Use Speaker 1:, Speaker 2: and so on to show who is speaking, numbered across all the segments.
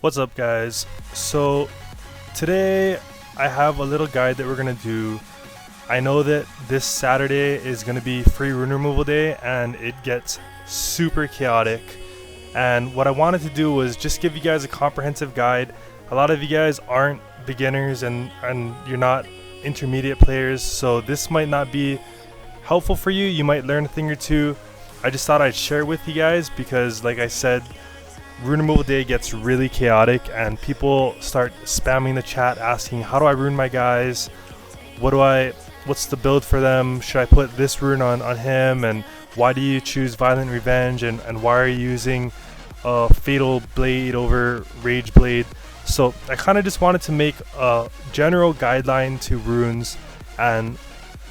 Speaker 1: What's up, guys? So today I have a little guide that we're gonna do. I know that this Saturday is gonna be free rune removal day and it gets super chaotic, and what I wanted to do was just give you guys a comprehensive guide. A lot of you guys aren't beginners and you're not intermediate players, so this might not be helpful for you. You might learn a thing or two. I just thought I'd share it with you guys because, like I said, rune removal day gets really chaotic and people start spamming the chat asking, how do I rune my guys? What's the build for them? Should I put this rune on him? And why do you choose Violent Revenge? And why are you using Fatal Blade over Rage Blade? So I kind of just wanted to make a general guideline to runes, and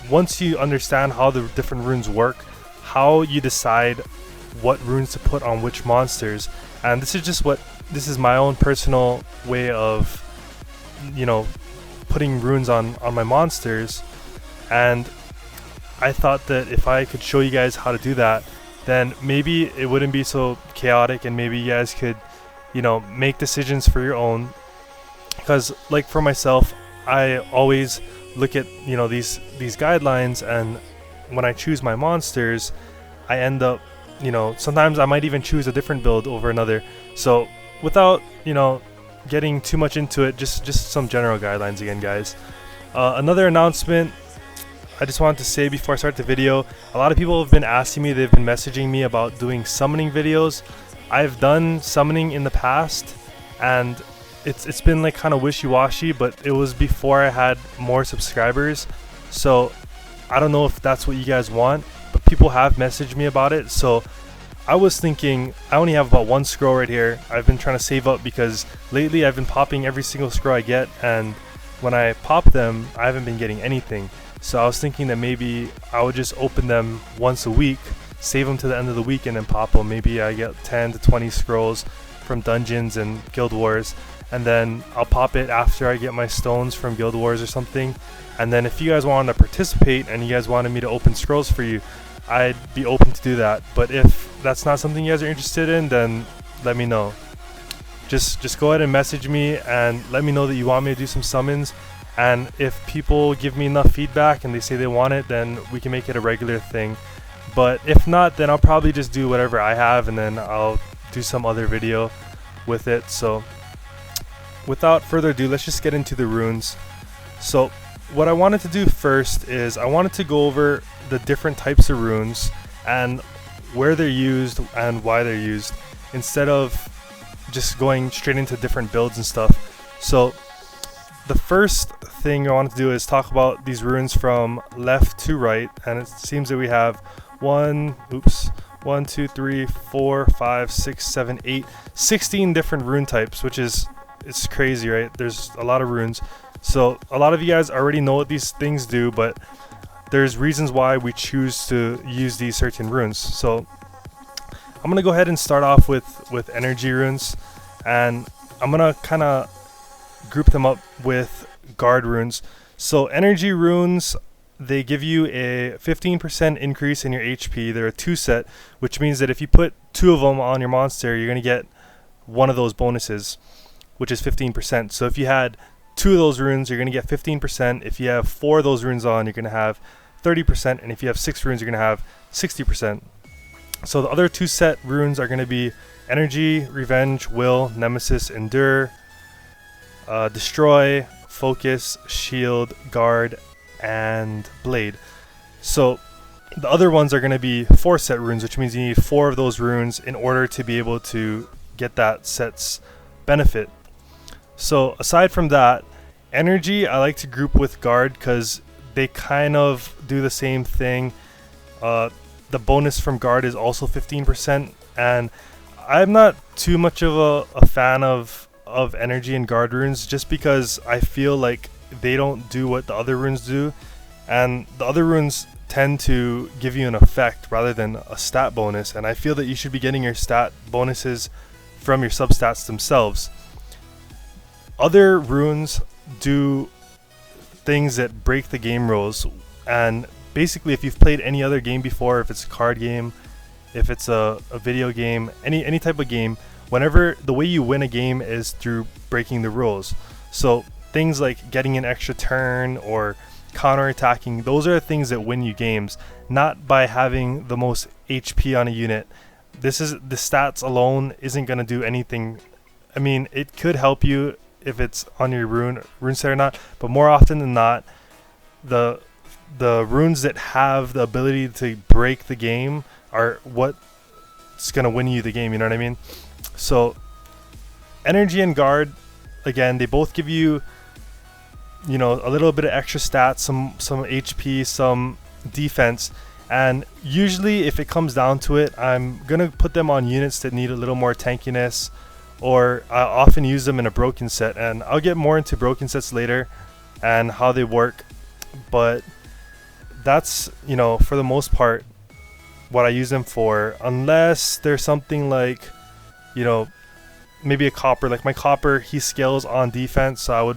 Speaker 1: once you understand how the different runes work, how you decide what runes to put on which monsters. And this is my own personal way of, putting runes on my monsters. And I thought that if I could show you guys how to do that, then maybe it wouldn't be so chaotic, and maybe you guys could, make decisions for your own. Because, like, for myself, I always look at these guidelines, and when I choose my monsters, I end up, sometimes I might even choose a different build over another. So without getting too much into it, just some general guidelines again, guys. Another announcement I just wanted to say before I start the video: a lot of people have been asking me, they've been messaging me about doing summoning videos. I've done summoning in the past, and it's been like kind of wishy-washy, but it was before I had more subscribers, so I don't know if that's what you guys want, but people have messaged me about it. So I was thinking, I only have about one scroll right here. I've been trying to save up because lately I've been popping every single scroll I get, and when I pop them I haven't been getting anything. So I was thinking that maybe I would just open them once a week, save them to the end of the week, and then pop them. Maybe I get 10 to 20 scrolls from dungeons and guild wars, and then I'll pop it after I get my stones from guild wars or something. And then if you guys wanted to participate and you guys wanted me to open scrolls for you, I'd be open to do that. But if that's not something you guys are interested in, then let me know. Just go ahead and message me and let me know that you want me to do some summons. And if people give me enough feedback and they say they want it, then we can make it a regular thing. But if not, then I'll probably just do whatever I have, and then I'll do some other video with it. So without further ado, let's just get into the runes. So what I wanted to do first is I wanted to go over the different types of runes and where they're used and why they're used, instead of just going straight into different builds and stuff. So the first thing I want to do is talk about these runes from left to right, and it seems that we have 1, 2, 3, 4, 5, 6, 7, 8, 16 different rune types, which is, it's crazy, right? There's a lot of runes. So a lot of you guys already know what these things do, but there's reasons why we choose to use these certain runes. So I'm gonna go ahead and start off with energy runes, and I'm gonna kind of group them up with guard runes. So energy runes, they give you a 15% increase in your HP. They're a 2-set, which means that if you put 2 of them on your monster, you're gonna get one of those bonuses, which is 15%. So if you had 2 of those runes, you're going to get 15%. If you have 4 of those runes on, you're going to have 30%. And if you have 6 runes, you're going to have 60%. So the other 2-set runes are going to be Energy, Revenge, Will, Nemesis, Endure, Destroy, Focus, Shield, Guard, and Blade. So the other ones are going to be 4-set runes, which means you need 4 of those runes in order to be able to get that set's benefit. So aside from that, energy I like to group with guard because they kind of do the same thing. The bonus from guard is also 15%, and I'm not too much of a fan of energy and guard runes, just because I feel like they don't do what the other runes do, and the other runes tend to give you an effect rather than a stat bonus, and I feel that you should be getting your stat bonuses from your substats themselves. Other runes do things that break the game rules, and basically if you've played any other game before, if it's a card game, if it's a video game, any type of game, whenever the way you win a game is through breaking the rules. So things like getting an extra turn or counter-attacking, those are things that win you games, not by having the most HP on a unit. The stats alone isn't going to do anything. I mean, it could help you if it's on your rune set or not, but more often than not, the runes that have the ability to break the game are what's going to win you the game, you know what I mean? So energy and guard, again, they both give you, you know, a little bit of extra stats, some HP, some defense, and usually if it comes down to it, I'm gonna put them on units that need a little more tankiness, or I often use them in a broken set, and I'll get more into broken sets later and how they work, but that's, you know, for the most part what I use them for, unless there's something like, you know, maybe a copper. Like my copper, he scales on defense, so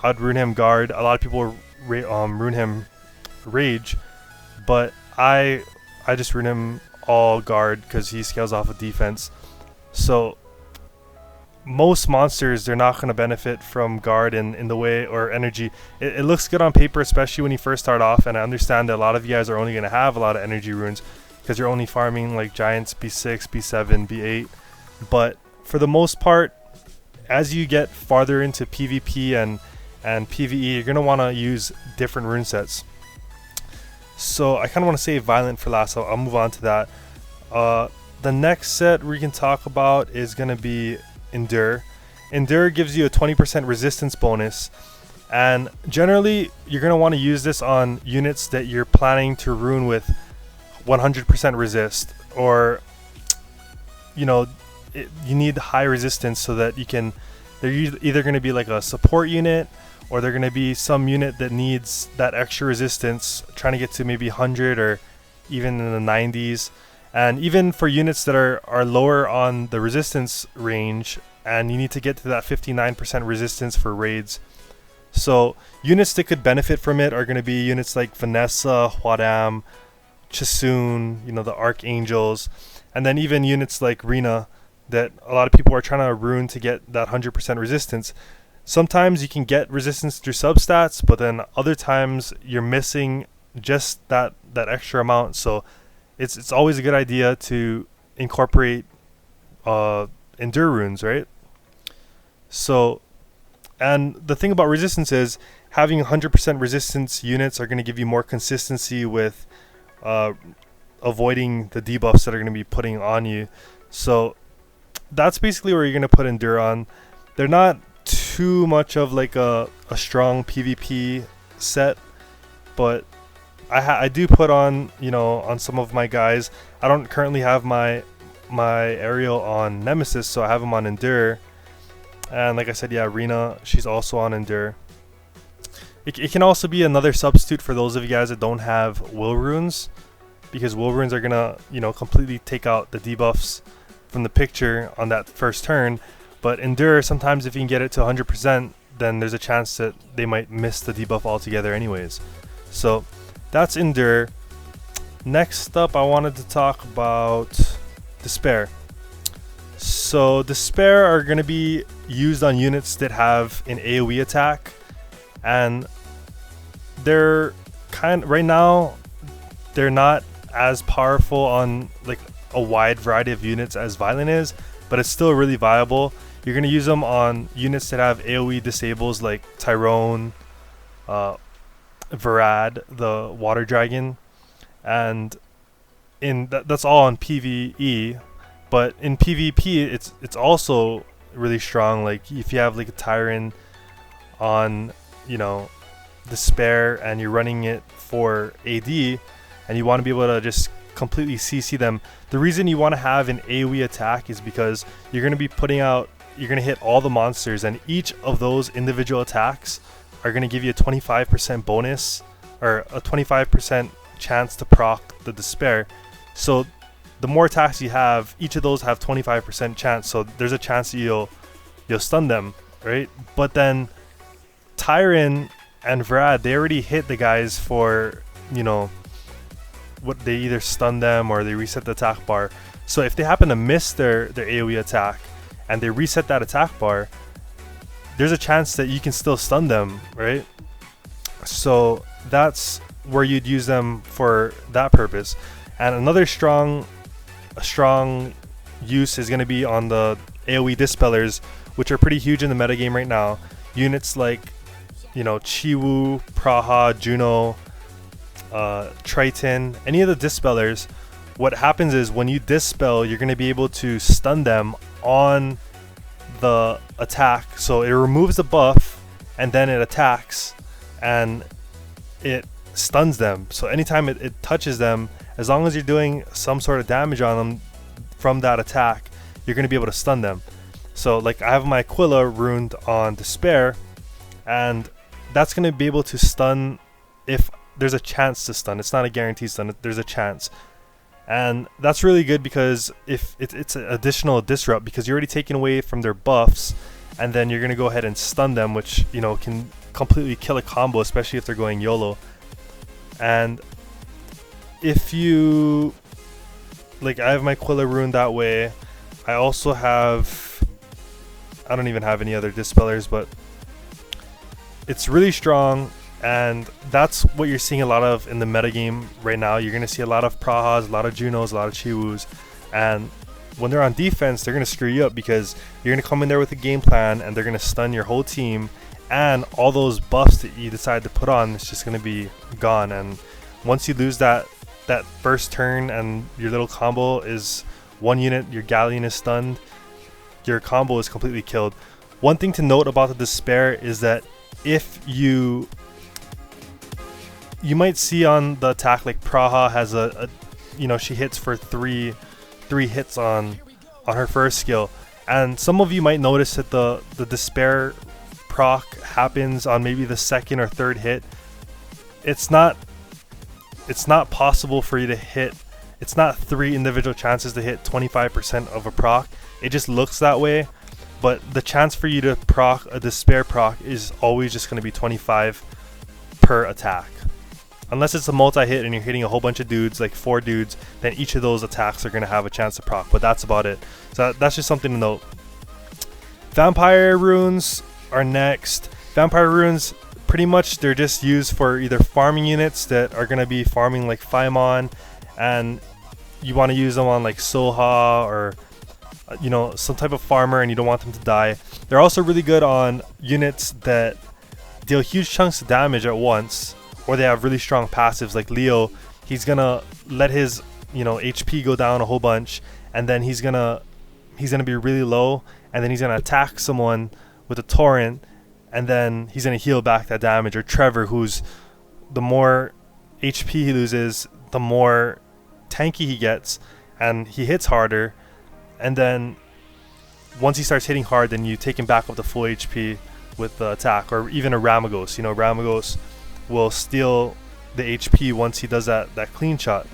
Speaker 1: I'd rune him guard. A lot of people rune him rage, but I just rune him all guard because he scales off of defense. So most monsters, they're not going to benefit from guard in the way, or energy. It looks good on paper, especially when you first start off, and I understand that a lot of you guys are only going to have a lot of energy runes because you're only farming like giants B6, B7, B8. But for the most part, as you get farther into PvP and PvE, you're going to want to use different rune sets. So I kind of want to save Violent for last, so I'll move on to that. The next set we can talk about is going to be Endure. Endure gives you a 20% resistance bonus, and generally you're going to want to use this on units that you're planning to rune with 100% resist, or you know, you need high resistance so that you can, they're either going to be like a support unit, or they're going to be some unit that needs that extra resistance, trying to get to maybe 100 or even in the 90s. And even for units that are lower on the resistance range, and you need to get to that 59% resistance for raids. So units that could benefit from it are going to be units like Vanessa, Huadam, Chisoon, you know, the Archangels, and then even units like Rina that a lot of people are trying to rune to get that 100% resistance. Sometimes you can get resistance through substats, but then other times you're missing just that extra amount. So it's always a good idea to incorporate endure runes, right? So, and the thing about resistance is having 100% resistance units are going to give you more consistency with avoiding the debuffs that are going to be putting on you. So that's basically where you're going to put endure on. They're not too much of like a strong PvP set, but I do put on, you know, on some of my guys. I don't currently have my Ariel on Nemesis, so I have him on endure. And like I said, yeah, Rina, she's also on endure. It can also be another substitute for those of you guys that don't have will runes, because will runes are gonna, you know, completely take out the debuffs from the picture on that first turn. But endure, sometimes if you can get it to 100%, then there's a chance that they might miss the debuff altogether anyways. So that's endure. Next up, I wanted to talk about despair. So despair are going to be used on units that have an AoE attack, and they're right now they're not as powerful on like a wide variety of units as Violent is, but it's still really viable. You're going to use them on units that have AoE disables like Tyrone, Varad, the water dragon, and that's all on PvE. But in PvP, it's also really strong. Like if you have like a Tyrant on, you know, despair, and you're running it for AD, and you want to be able to just completely CC them. The reason you want to have an AoE attack is because you're going to be putting out, you're going to hit all the monsters, and each of those individual attacks are going to give you a 25% bonus, or a 25% chance to proc the despair. So the more attacks you have, each of those have 25% chance, so there's a chance that you'll stun them, right? But then Tyron and Vrad, they already hit the guys for, you know, what, they either stun them or they reset the attack bar. So if they happen to miss their AoE attack, and they reset that attack bar, there's a chance that you can still stun them, right? So that's where you'd use them for that purpose. And another strong use is going to be on the AoE dispellers, which are pretty huge in the metagame right now. Units like, you know, Chiwu, Praha, Juno, Triton, any of the dispellers. What happens is when you dispel, you're going to be able to stun them on the attack. So it removes the buff and then it attacks and it stuns them. So anytime it touches them, as long as you're doing some sort of damage on them from that attack, you're going to be able to stun them. So like I have my Aquila runed on Despair, and that's going to be able to stun if there's a chance to stun. It's not a guaranteed stun, there's a chance. And that's really good because if it's an additional disrupt, because you're already taking away from their buffs, and then you're going to go ahead and stun them, which, you know, can completely kill a combo, especially if they're going YOLO. And if you, like, I have my Aquila rune that way. I also have, I don't even have any other dispellers, but it's really strong, and that's what you're seeing a lot of in the metagame right now. You're going to see a lot of Prahas, a lot of Junos, a lot of Chiwus, and when they're on defense, they're going to screw you up because you're going to come in there with a game plan and they're going to stun your whole team, and all those buffs that you decide to put on, it's just going to be gone. And once you lose that first turn and your little combo is one unit, your Galleon is stunned, your combo is completely killed. One thing to note about the Despair is that if you might see on the attack, like Praha has a you know, she hits for three hits on her first skill, and some of you might notice that the Despair proc happens on maybe the second or third hit. It's not possible for you to hit. It's not 3 individual chances to hit 25% of a proc. It just looks that way, but the chance for you to proc a Despair proc is always just going to be 25 per attack. Unless it's a multi-hit and you're hitting a whole bunch of dudes, like 4 dudes, then each of those attacks are going to have a chance to proc, but that's about it. So that's just something to note. Vampire runes are next. Vampire runes, pretty much they're just used for either farming units that are going to be farming like Faimon, and you want to use them on like Soha or you know, some type of farmer, and you don't want them to die. They're also really good on units that deal huge chunks of damage at once, or they have really strong passives. Like Leo, he's gonna let his, you know, HP go down a whole bunch, and then he's gonna be really low, and then he's gonna attack someone with a torrent, and then he's gonna heal back that damage. Or Trevor, who's, the more HP he loses, the more tanky he gets, and he hits harder. And then once he starts hitting hard, then you take him back up to full HP with the attack. Or even a Ramagos. You know, Ramagos will steal the HP once he does that clean shot.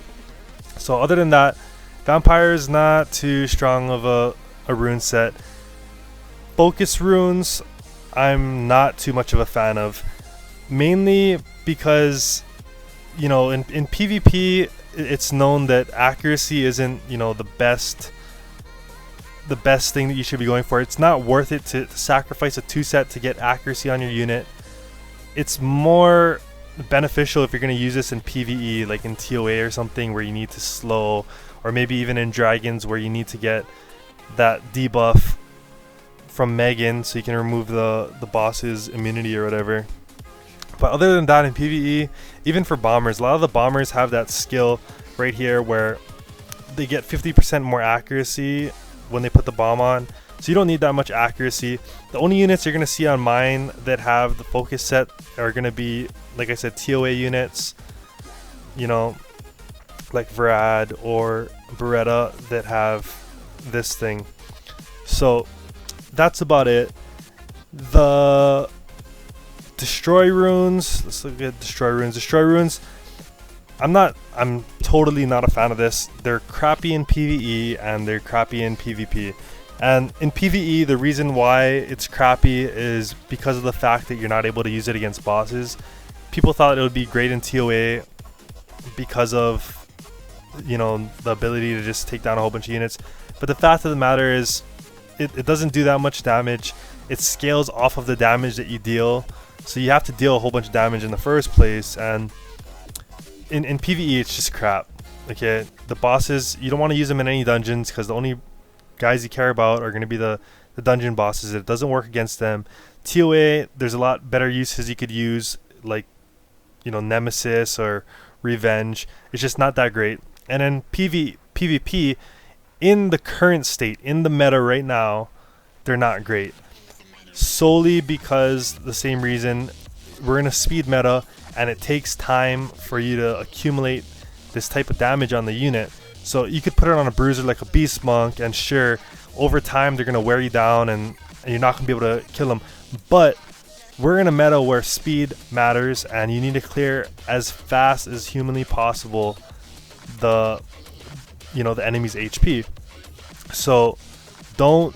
Speaker 1: So other than that, Vampire is not too strong of a rune set. Focus runes, I'm not too much of a fan of. Mainly because, you know, in PvP, it's known that accuracy isn't, you know, the best thing that you should be going for. It's not worth it to sacrifice a 2-set to get accuracy on your unit. It's more beneficial if you're going to use this in PvE, like in TOA or something where you need to slow, or maybe even in Dragons where you need to get that debuff from Megan so you can remove the boss's immunity or whatever. But other than that, in PvE, even for bombers, a lot of the bombers have that skill right here where they get 50% more accuracy when they put the bomb on, so you don't need that much accuracy. The only units you're going to see on mine that have the focus set are going to be, like I said, TOA units, you know, like Vrad or Beretta, that have this thing. So that's about it. The destroy runes, let's look at destroy runes. I'm totally not a fan of this. They're crappy in PvE and they're crappy in PvP. And in PvE, the reason why it's crappy is because of the fact that you're not able to use it against bosses. People thought it would be great in TOA because of, you know, the ability to just take down a whole bunch of units. But the fact of the matter is, it doesn't do that much damage. It scales off of the damage that you deal, so you have to deal a whole bunch of damage in the first place. And in PvE, it's just crap. Okay, the bosses, you don't want to use them in any dungeons because the only guys you care about are going to be the dungeon bosses. It doesn't work against them. TOA, there's a lot better uses you could use, like, you know, Nemesis or Revenge. It's just not that great. And then PvP, in the current state, in the meta right now, they're not great. Solely because the same reason, we're in a speed meta and it takes time for you to accumulate this type of damage on the unit. So you could put it on a Bruiser like a Beast Monk, and sure, over time they're going to wear you down and you're not going to be able to kill them. But we're in a meta where speed matters and you need to clear as fast as humanly possible the enemy's HP. So don't,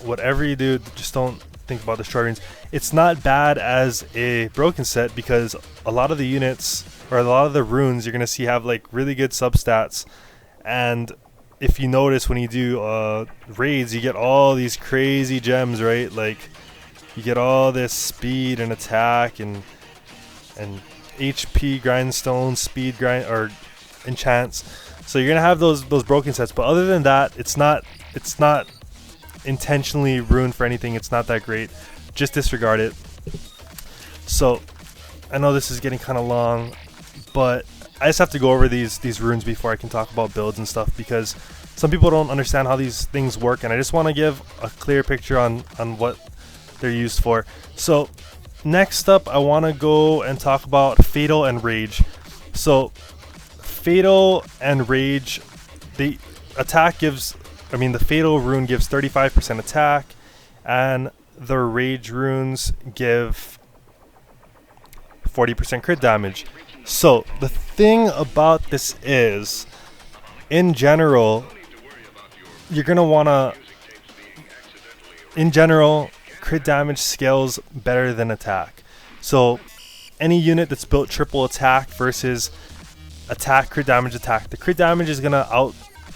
Speaker 1: whatever you do, just don't think about destroy runes. It's not bad as a broken set because a lot of the units or a lot of the runes you're going to see have like really good substats. And if you notice, when you do raids, you get all these crazy gems, right? Like you get all this speed and attack and HP grindstone, speed grind or enchants. So you're gonna have those broken sets, but other than that, it's not intentionally ruined for anything. It's not that great. Just disregard it. So I know this is getting kind of long, but I just have to go over these runes before I can talk about builds and stuff, because some people don't understand how these things work, and I just want to give a clear picture on what they're used for. So next up, I want to go and talk about Fatal and Rage. So Fatal and Rage, the attack gives, the Fatal rune gives 35% attack, and the Rage runes give 40% crit damage. So the thing about this is, in general, you're gonna wanna, crit damage scales better than attack. So any unit that's built triple attack versus attack, crit damage, attack, the crit damage is gonna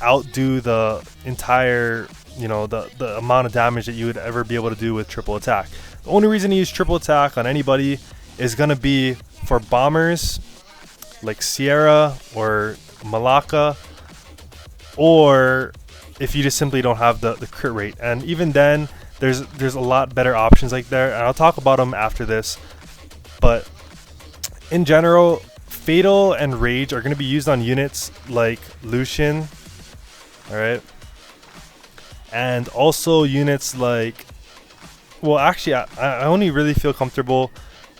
Speaker 1: outdo the entire, the amount of damage that you would ever be able to do with triple attack. The only reason to use triple attack on anybody is gonna be for bombers like Sierra or Malacca, or if you just simply don't have the crit rate. And even then, there's a lot better options like there, and I'll talk about them after this. But in general, Fatal and Rage are going to be used on units like Lucian, alright, and also units like, well, actually I only really feel comfortable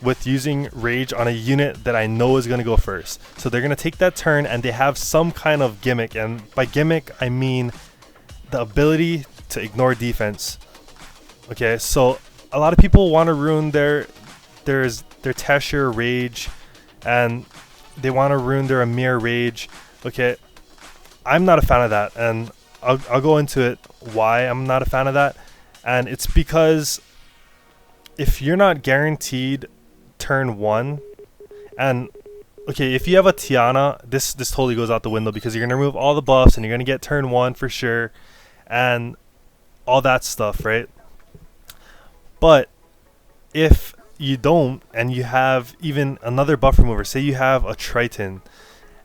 Speaker 1: with using Rage on a unit that I know is going to go first. So they're going to take that turn and they have some kind of gimmick, and by gimmick I mean the ability to ignore defense. Okay, so a lot of people want to ruin their Tesher Rage, and they want to ruin their Amir Rage. Okay, I'm not a fan of that, and I'll go into it why I'm not a fan of that. And it's because if you're not guaranteed turn 1, and okay, if you have a Tiana, this totally goes out the window, because you're going to remove all the buffs and you're going to get turn 1 for sure and all that stuff, right? But if you don't, and you have even another buff remover, say you have a Triton,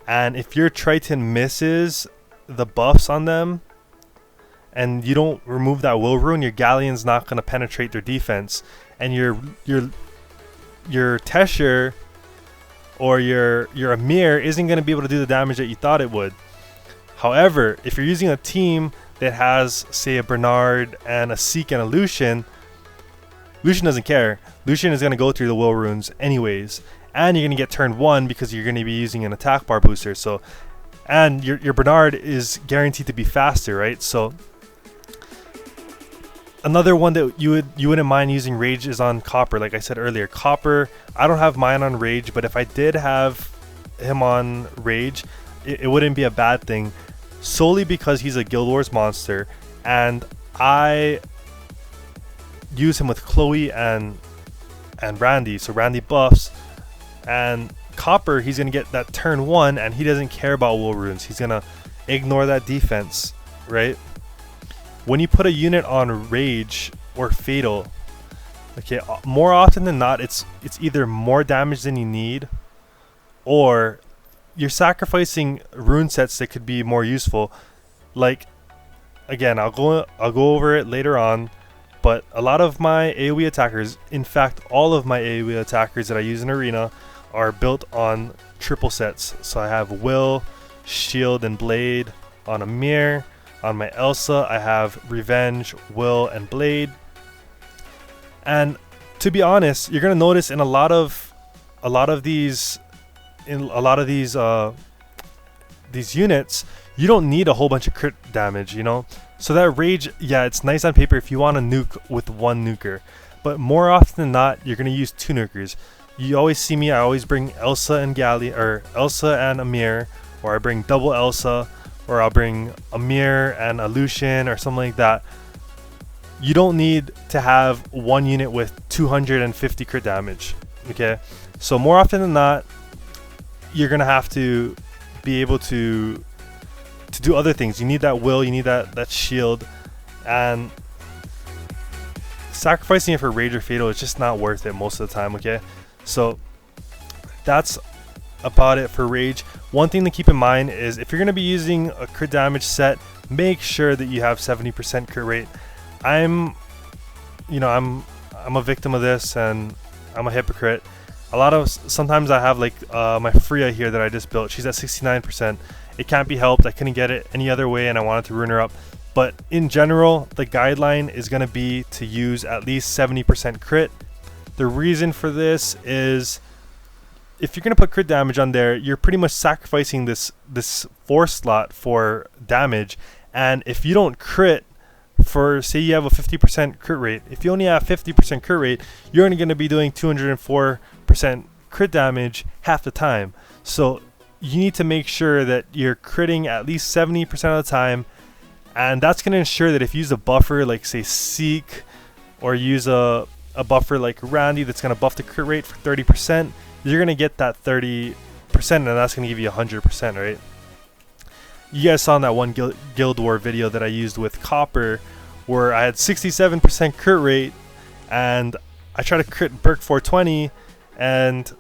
Speaker 1: and if your Triton misses the buffs on them and you don't remove that will rune, your Galleon's not going to penetrate their defense, and your Tesher or your Amir isn't going to be able to do the damage that you thought it would. However, if you're using a team that has, say, a Bernard and a Seek and a Lucian doesn't care. Lucian is going to go through the will runes anyways, and you're going to get turn 1 because you're going to be using an attack bar booster. So, and your Bernard is guaranteed to be faster, right? So another one that you wouldn't mind using Rage is on Copper. Like I said earlier, Copper, I don't have mine on Rage, but if I did have him on Rage, it wouldn't be a bad thing, solely because he's a Guild Wars monster, and I use him with Chloe and Randy. So Randy buffs, and Copper, he's gonna get that turn 1, and he doesn't care about will runes. He's gonna ignore that defense, right? when you put a unit on rage or fatal, okay, more often than not, it's either more damage than you need, or you're sacrificing rune sets that could be more useful. Like, again, I'll go over it later on, but a lot of my AoE attackers, in fact all of my AoE attackers that I use in Arena, are built on triple sets. So I have Will, Shield, and Blade on Amir. On my Elsa, I have Revenge, Will, and Blade. And to be honest, you're gonna notice in a lot of these units, you don't need a whole bunch of crit damage, you know. So that rage, yeah, it's nice on paper if you want to nuke with one nuker, but more often than not, you're gonna use two nukers. You always see me, I always bring Elsa and Gali, or Elsa and Amir, or I bring double Elsa, or I'll bring Amir and a Lucian or something like that. You don't need to have one unit with 250 crit damage, okay? So more often than not, you're gonna have to be able to do other things. You need that will, you need that shield, and sacrificing it for rage or fatal is just not worth it most of the time, okay? So that's about it for rage. One thing to keep in mind is if you're going to be using a crit damage set, make sure that you have 70% crit rate. I'm a victim of this, and I'm a hypocrite. Sometimes I have like my Freya here that I just built. She's at 69%. It can't be helped. I couldn't get it any other way, and I wanted to rune her up. But in general, the guideline is going to be to use at least 70% crit. The reason for this is if you're going to put crit damage on there, you're pretty much sacrificing this 4 slot for damage. And if you don't crit for, say you have a 50% crit rate, if you only have 50% crit rate, you're only going to be doing 204% crit damage half the time. So you need to make sure that you're critting at least 70% of the time, and that's going to ensure that if you use a buffer like say Seek, or use a buffer like Randy that's going to buff the crit rate for 30%, you're going to get that 30%, and that's going to give you 100%, right? You guys saw in that one Guild War video that I used with Copper, where I had 67% crit rate, and I tried to crit Burke 420, and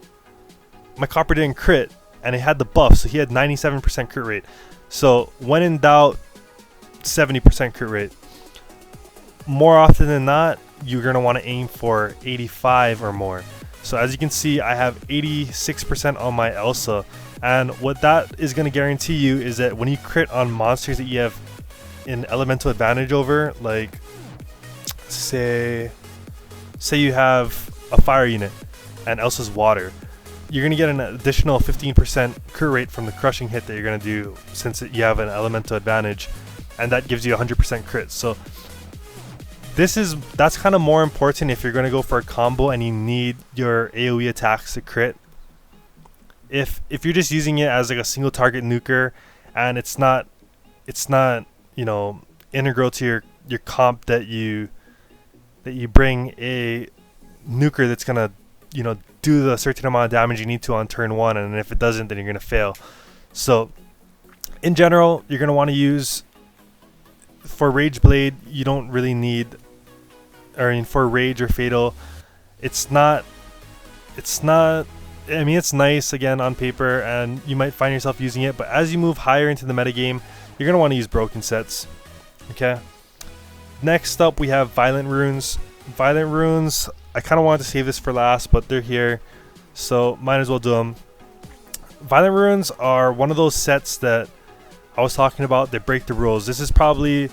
Speaker 1: my Copper didn't crit, and it had the buff, so he had 97% crit rate. So when in doubt, 70% crit rate. More often than not, you're going to want to aim for 85 or more. So as you can see, I have 86% on my Elsa, and what that is going to guarantee you is that when you crit on monsters that you have an elemental advantage over, like say you have a fire unit and Elsa's water, you're going to get an additional 15% crit rate from the crushing hit that you're going to do, since you have an elemental advantage, and that gives you 100% crit. So that's kind of more important if you're going to go for a combo and you need your AoE attacks to crit. If you're just using it as like a single target nuker, and it's not you know, integral to your comp, that you bring a nuker that's gonna, you know, do the certain amount of damage you need to on turn 1, and if it doesn't, then you're gonna fail. So in general, you're gonna want to use, for Rage Blade, you don't really need, or for Rage or Fatal, it's not, I mean, it's nice again on paper, and you might find yourself using it, but as you move higher into the metagame, you're going to want to use broken sets. Okay. Next up, we have Violent Runes. Violent Runes, I kind of wanted to save this for last, but they're here, so might as well do them. Violent Runes are one of those sets that I was talking about that break the rules. This is it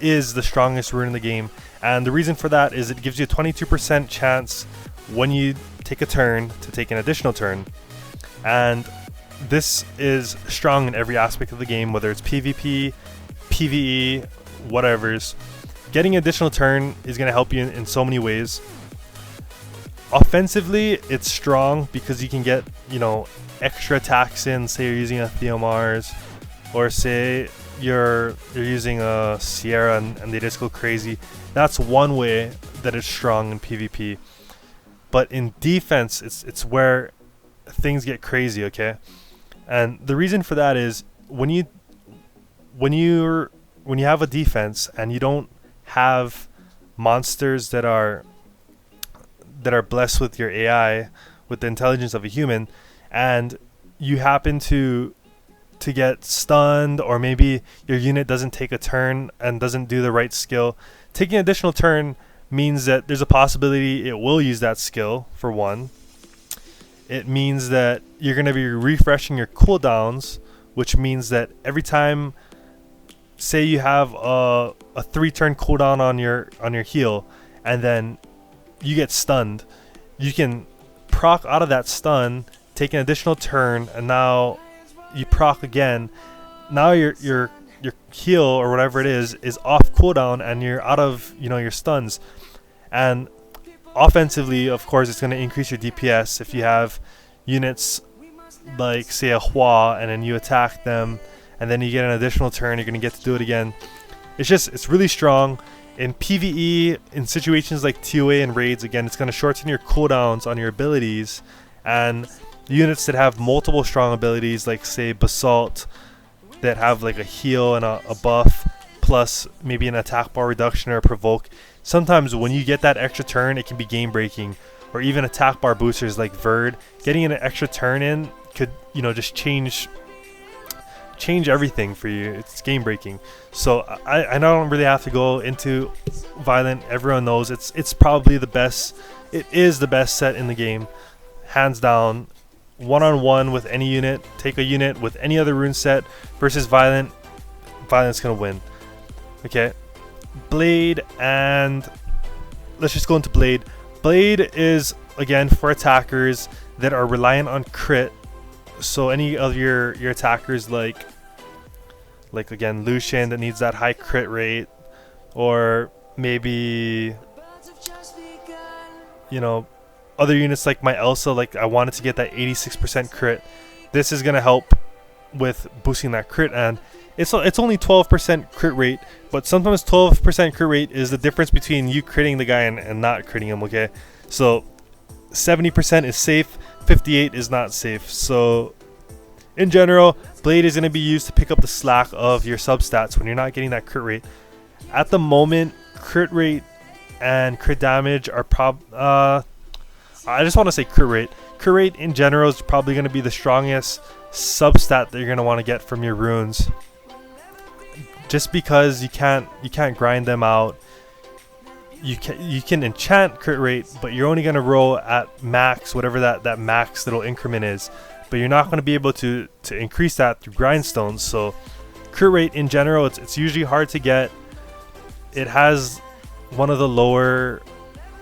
Speaker 1: is the strongest rune in the game, and the reason for that is it gives you a 22% chance when you take a turn to take an additional turn, and this is strong in every aspect of the game, whether it's PvP, PvE, whatever's. Getting an additional turn is going to help you in so many ways. Offensively, it's strong because you can get, you know, extra attacks in, say you're using a Theomars, or say you're using a Sierra and they just go crazy. That's one way that it's strong in PvP. But in defense, it's where things get crazy, okay? And the reason for that is when you're when you have a defense and you don't have monsters that are blessed with your AI, with the intelligence of a human, and you happen to get stunned, or maybe your unit doesn't take a turn and doesn't do the right skill, taking an additional turn means that there's a possibility it will use that skill, for one. It means that you're going to be refreshing your cooldowns, which means that every time, say you have a 3-turn cooldown on your heal, and then you get stunned, you can proc out of that stun, take an additional turn, and now you proc again. Now your heal or whatever it is off cooldown, and you're out of your stuns. And offensively, of course, it's going to increase your DPS if you have units like, say, a Hua, and then you attack them, and then you get an additional turn. You're going to get to do it again. It's really strong. In PvE, in situations like TOA and raids, again, it's going to shorten your cooldowns on your abilities, and units that have multiple strong abilities, like, say, Basalt, that have like a heal and a buff, plus maybe an attack bar reduction or a provoke. Sometimes when you get that extra turn, it can be game breaking. Or even attack bar boosters like Verd, getting an extra turn in could just change everything for you. It's game breaking. So I don't really have to go into Violent. Everyone knows it's probably the best. It is the best set in the game, hands down. One-on-one with any unit, take a unit with any other rune set versus Violent. Violent's gonna win. Okay, Blade, and let's just go into Blade. Blade is, again, for attackers that are reliant on crit. So any of your attackers, like again Lucian, that needs that high crit rate, or maybe other units like my Elsa, like I wanted to get that 86% crit. This is gonna help with boosting that crit, and it's only 12% crit rate, but sometimes 12% crit rate is the difference between you critting the guy and not critting him. Okay, so 70% is safe, 58 is not safe. So in general, Blade is gonna be used to pick up the slack of your substats when you're not getting that crit rate. At the moment, crit rate and crit damage are I just want to say crit rate. Crit rate in general is probably going to be the strongest substat that you're going to want to get from your runes. Just because you can't grind them out. You can enchant crit rate, but you're only going to roll at max, whatever that max little increment is. But you're not going to be able to increase that through grindstones. So crit rate in general, it's usually hard to get. It has one of the lower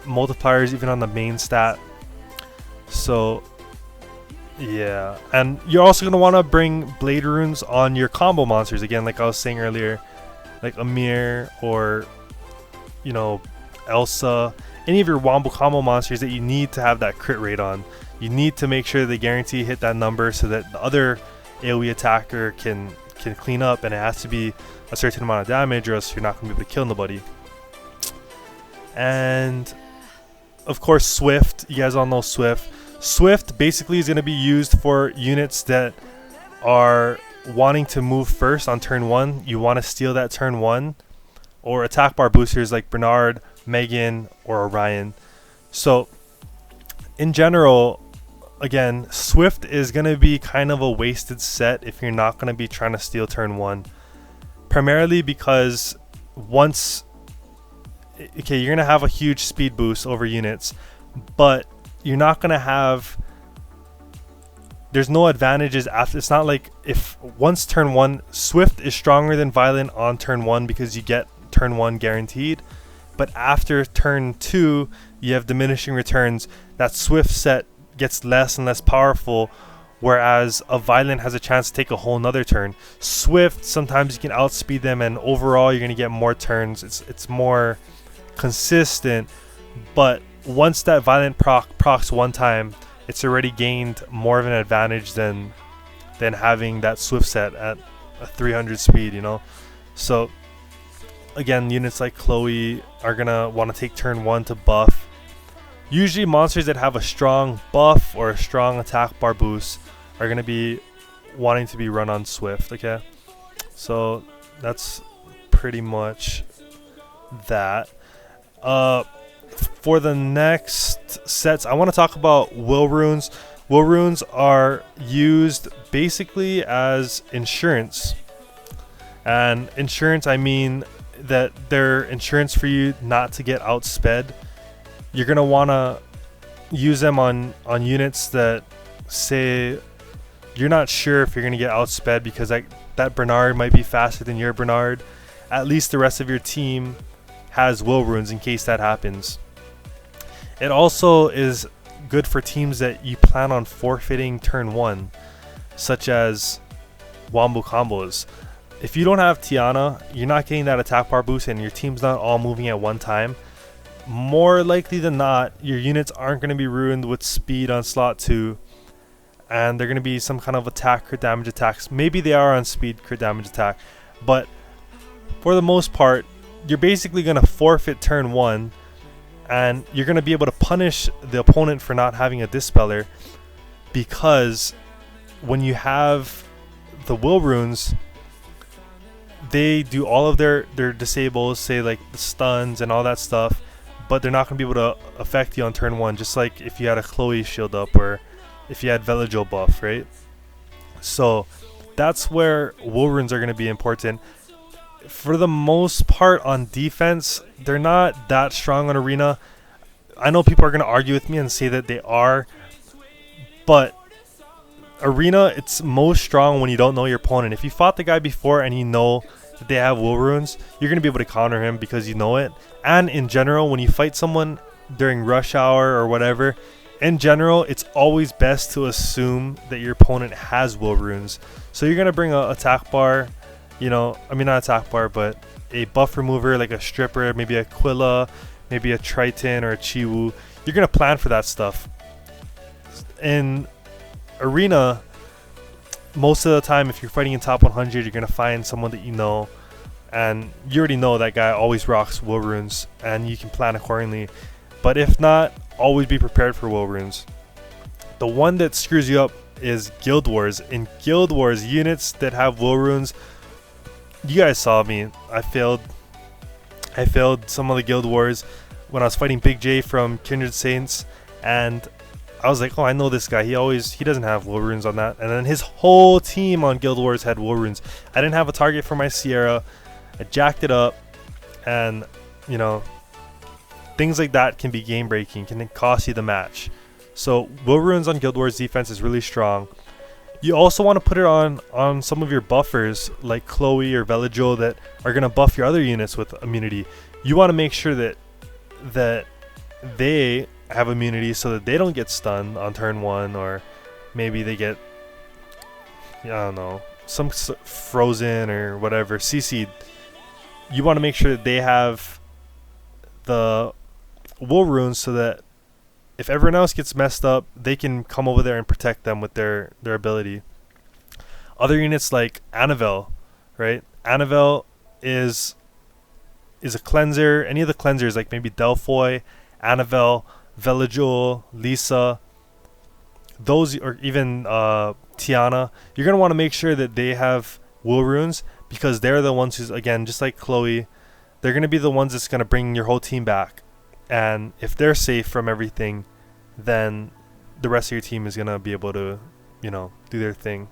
Speaker 1: multipliers even on the main stat. So yeah, and you're also going to want to bring Blade runes on your combo monsters, again, like I was saying earlier, like Amir or Elsa, any of your wombo combo monsters that you need to have that crit rate on. You need to make sure they guarantee hit that number so that the other AoE attacker can clean up, and it has to be a certain amount of damage, or else you're not going to be able to kill nobody. And of course, Swift. You guys all know Swift. Swift basically is going to be used for units that are wanting to move first on turn 1. You want to steal that turn 1. Or attack bar boosters like Bernard, Megan, or Orion. So in general, again, Swift is going to be kind of a wasted set if you're not going to be trying to steal turn 1. Primarily because once... Okay, you're going to have a huge speed boost over units, but you're not going to have... There's no advantages after. It's not like if once turn 1, Swift is stronger than Violent on turn 1 because you get turn 1 guaranteed, but after turn 2, you have diminishing returns. That Swift set gets less and less powerful, whereas a Violent has a chance to take a whole nother turn. Swift, sometimes you can outspeed them, and overall you're going to get more turns. It's more consistent, but once that Violent procs one time, it's already gained more of an advantage than having that Swift set at a 300 speed, So again, units like Chloe are gonna want to take turn 1 to buff. Usually monsters that have a strong buff or a strong attack bar boost are gonna be wanting to be run on Swift. Okay, so that's pretty much that. For the next sets, I want to talk about will runes. Will runes are used basically as insurance. And insurance, I mean that they're insurance for you not to get outsped. You're going to want to use them on units that say you're not sure if you're going to get outsped because that Bernard might be faster than your Bernard. At least the rest of your team has will runes in case that happens. It also is good for teams that you plan on forfeiting turn 1, such as wombo combos. If you don't have Tiana, you're not getting that attack bar boost and your team's not all moving at one time. More likely than not, your units aren't going to be ruined with speed on slot 2, and they're going to be some kind of attack crit damage attacks. Maybe they are on speed crit damage attack, but for the most part, you're basically going to forfeit turn 1, and you're going to be able to punish the opponent for not having a dispeller, because when you have the will runes, they do all of their disables, say like the stuns and all that stuff, but they're not going to be able to affect you on turn 1, just like if you had a Chloe shield up or if you had Velajo buff, right? So that's where will runes are going to be important. For the most part on defense, they're not that strong on Arena. I know people are going to argue with me and say that they are, but Arena, it's most strong when you don't know your opponent. If you fought the guy before and you know that they have will runes, you're going to be able to counter him because you know it. And in general, when you fight someone during rush hour or whatever, in general, it's always best to assume that your opponent has will runes. So you're going to bring a attack bar, you know, I mean not attack bar, but a buff remover like a Stripper, maybe a Quilla, maybe a Triton or a Chiwu. You're going to plan for that stuff. In Arena, most of the time, if you're fighting in top 100, you're going to find someone that you know, and you already know that guy always rocks will runes, and you can plan accordingly. But if not, always be prepared for will runes. The one that screws you up is Guild Wars. In Guild Wars, units that have will runes, you guys saw me. I failed some of the Guild Wars when I was fighting Big J from Kindred Saints, and I was like, oh, I know this guy. He doesn't have will runes on that. And then his whole team on Guild Wars had will runes. I didn't have a target for my Sierra. I jacked it up, and you know, things like that can be game breaking, can cost you the match. So will runes on Guild Wars defense is really strong. You also want to put it on some of your buffers like Chloe or Velajo that are going to buff your other units with immunity. You want to make sure that they have immunity so that they don't get stunned on turn 1, or maybe they get, I don't know, some frozen or whatever, CC'd. You want to make sure that they have the will runes so that if everyone else gets messed up, they can come over there and protect them with their ability. Other units like Annabelle, right? Annabelle is a cleanser. Any of the cleansers, like maybe Delphoy, Annabelle, Velajo, Lisa, those, or even Tiana, you're going to want to make sure that they have will runes, because they're the ones who's, again, just like Chloe, they're going to be the ones that's going to bring your whole team back. And if they're safe from everything, then the rest of your team is going to be able to, you know, do their thing.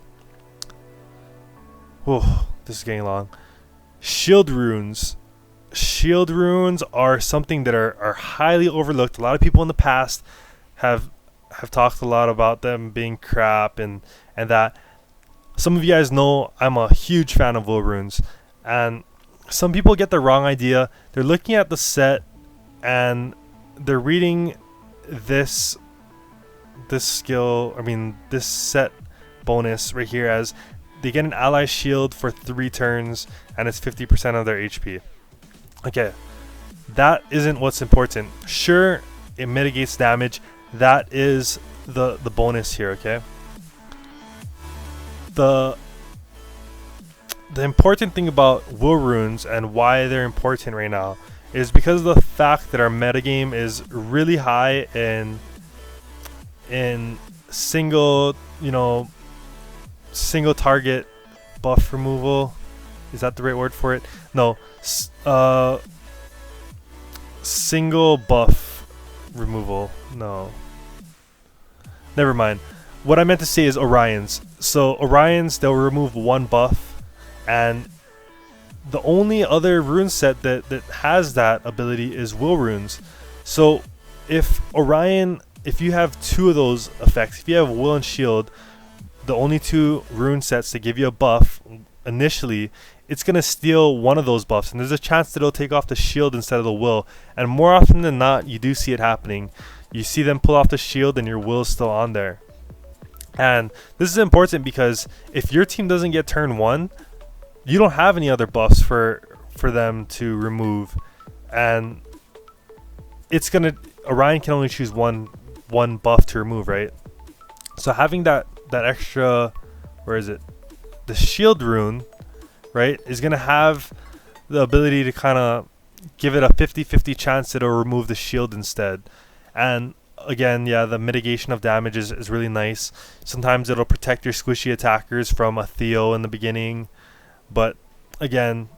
Speaker 1: Whoa, this is getting long. Shield runes. Shield runes are something that are highly overlooked. A lot of people in the past have talked a lot about them being crap and that. Some of you guys know I'm a huge fan of will runes, and some people get the wrong idea. They're looking at the set and they're reading this skill, this set bonus right here as they get an ally shield for 3 turns and it's 50% of their HP. Okay, that isn't what's important. Sure, it mitigates damage. That is the bonus here, okay? The important thing about will runes and why they're important right now is because of the fact that our metagame is really high in single target buff removal. Is that the right word for it? No. Single buff removal. No. Never mind. What I meant to say is Orions. So Orions, they'll remove one buff, and the only other rune set that has that ability is will runes. So if you have two of those effects, if you have will and shield, the only two rune sets that give you a buff initially, it's going to steal one of those buffs, and there's a chance that it'll take off the shield instead of the will. And more often than not, you do see it happening. You see them pull off the shield and your will is still on there. And this is important because if your team doesn't get turn 1, you don't have any other buffs for them to remove, and Orion can only choose one buff to remove, right? So having that extra, where is it, the shield rune, right, is gonna have the ability to kind of give it a 50-50 chance that it'll remove the shield instead. And again, yeah, the mitigation of damage is really nice. Sometimes it'll protect your squishy attackers from a Theo in the beginning, but again,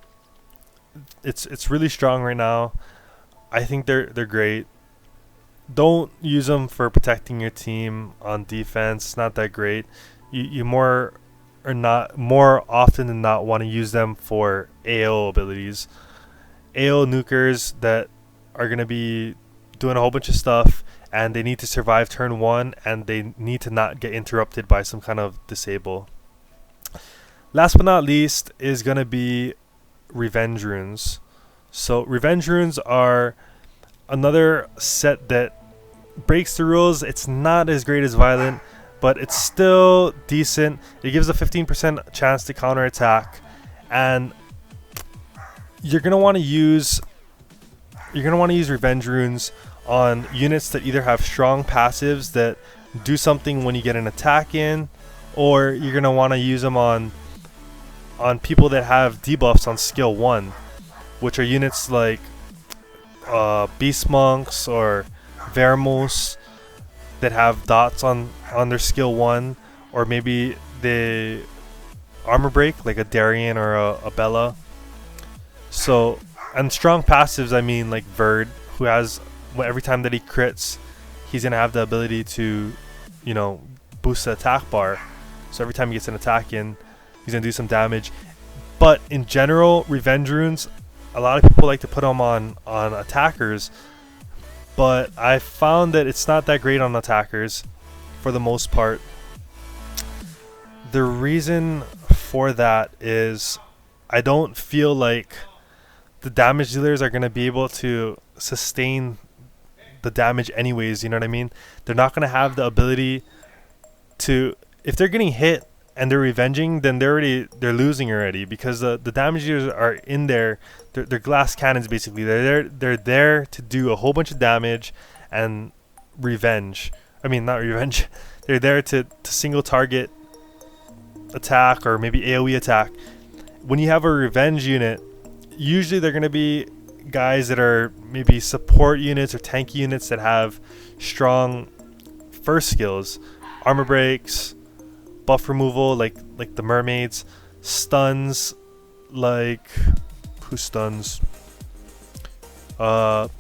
Speaker 1: it's really strong right now. I think they're great. Don't use them for protecting your team on defense. It's not that great. You more often than not want to use them for AO abilities. AO nukers that are going to be doing a whole bunch of stuff, and they need to survive turn 1, and they need to not get interrupted by some kind of disable. Last but not least is going to be Revenge Runes. So Revenge Runes are another set that breaks the rules. It's not as great as Violent, but it's still decent. It gives a 15% chance to counterattack, and you're gonna want to use Revenge Runes on units that either have strong passives that do something when you get an attack in, or you're gonna want to use them on people that have debuffs on skill 1, which are units like Beast Monks or Vermos that have dots on their skill 1, or maybe the armor break like a Darien or a Bella. So, and strong passives, I mean like Verd, who has, every time that he crits, he's gonna have the ability to, boost the attack bar. So every time he gets an attack in, he's gonna do some damage. But in general, Revenge Runes, a lot of people like to put them on attackers, but I found that it's not that great on attackers for the most part. The reason for that is I don't feel like the damage dealers are going to be able to sustain the damage anyways, you know what I mean? They're not going to have the ability to, if they're getting hit and they're revenging, then they're losing already, because the damage dealers are in there. They're glass cannons basically. They're there to do a whole bunch of damage and revenge. I mean, not revenge. They're there to single target attack or maybe AoE attack. When you have a revenge unit, usually they're going to be guys that are maybe support units or tanky units that have strong first skills, armor breaks, buff removal like the mermaids, stuns like who stuns? Like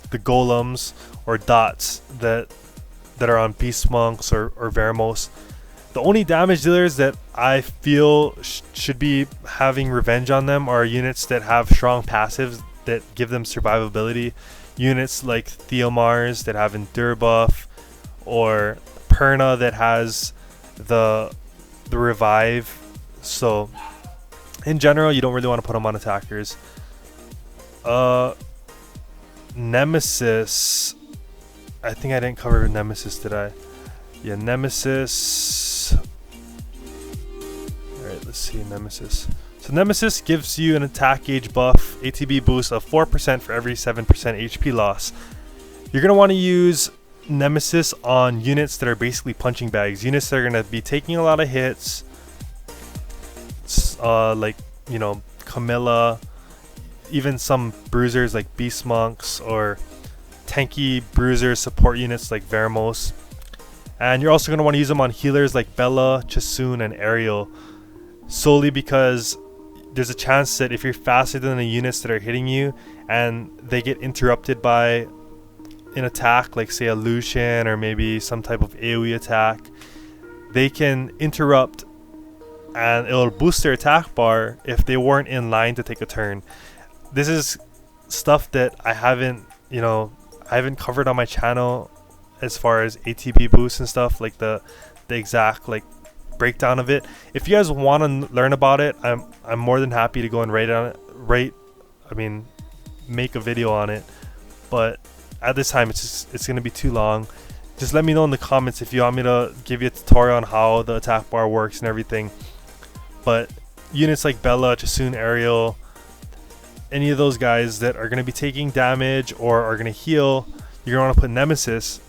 Speaker 1: the golems or dots that are on beast monks or Vermos. The only damage dealers that I feel should be having revenge on them are units that have strong passives that give them survivability. Units like Theomars that have endure buff, or Perna that has the revive. So in general, you don't really want to put them on attackers. Nemesis, I think I didn't cover Nemesis, did I? Yeah, Nemesis. Alright, let's see Nemesis. So Nemesis gives you an attack gauge buff, ATB boost of 4% for every 7% HP loss. You're going to want to use Nemesis on units that are basically punching bags. Units that are going to be taking a lot of hits, like, Camilla, even some bruisers like Beast Monks, or tanky bruiser support units like Vermos. And you're also going to want to use them on healers like Bella, Chasun, and Ariel, solely because there's a chance that if you're faster than the units that are hitting you and they get interrupted by an attack, like say a Lucian or maybe some type of AoE attack, they can interrupt and it'll boost their attack bar if they weren't in line to take a turn. This is stuff that I haven't covered on my channel as far as ATB boosts and stuff, like the exact like breakdown of it. If you guys want to learn about it, I'm more than happy to go and make a video on it, but at this time it's gonna be too long. Just let me know in the comments if you want me to give you a tutorial on how the attack bar works and everything. But units like Bella, Chasun, Ariel, any of those guys that are going to be taking damage or are going to heal, you're going to want to put Nemesis.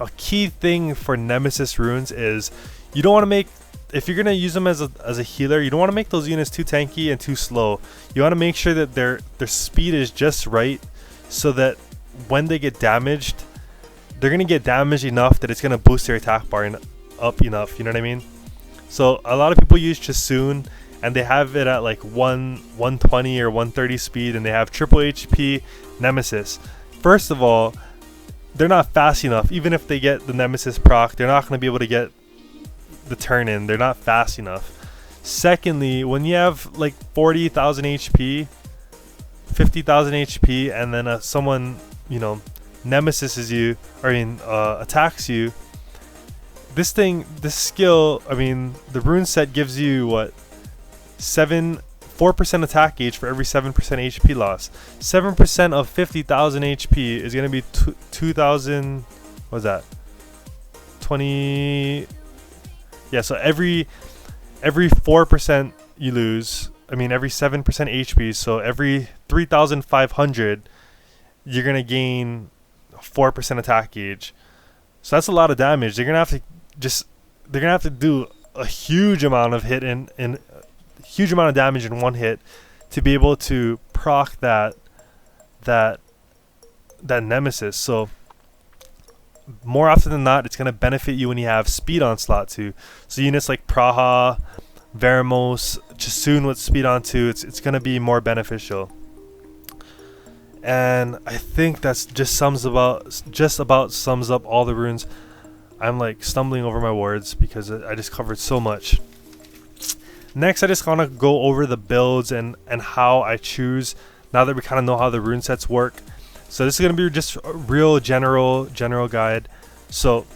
Speaker 1: A key thing for Nemesis runes is you don't want to make, if you're going to use them as a healer, you don't want to make those units too tanky and too slow. You want to make sure that their speed is just right, so that when they get damaged, they're going to get damaged enough that it's going to boost their attack bar up enough, you know what I mean? So a lot of people use Chasun and they have it at like 120 or 130 speed, and they have triple HP Nemesis. First of all, they're not fast enough. Even if they get the Nemesis proc, they're not going to be able to get the turn in. They're not fast enough. Secondly, when you have like 40,000 HP, 50,000 HP, and then someone, Nemesis is you, attacks you, this skill, the rune set gives you what, 4% attack gauge for every 7% HP loss. 7% of 50,000 HP is going to be 2,000, what's that, 20, yeah, so every 4% you lose, every 7% HP, so every 3,500 you're going to gain 4% attack gauge. So that's a lot of damage. They're gonna have to do a huge amount of hit and huge amount of damage in one hit to be able to proc that Nemesis. So more often than not, it's gonna benefit you when you have speed onslaught too. So units like Praha, Veramos, Chasun with speed on 2, it's gonna be more beneficial. And I think that's just about sums up all the runes. I'm like stumbling over my words because I just covered so much. Next, I just want to go over the builds and how I choose, now that we kind of know how the rune sets work. So this is going to be just a real general guide. So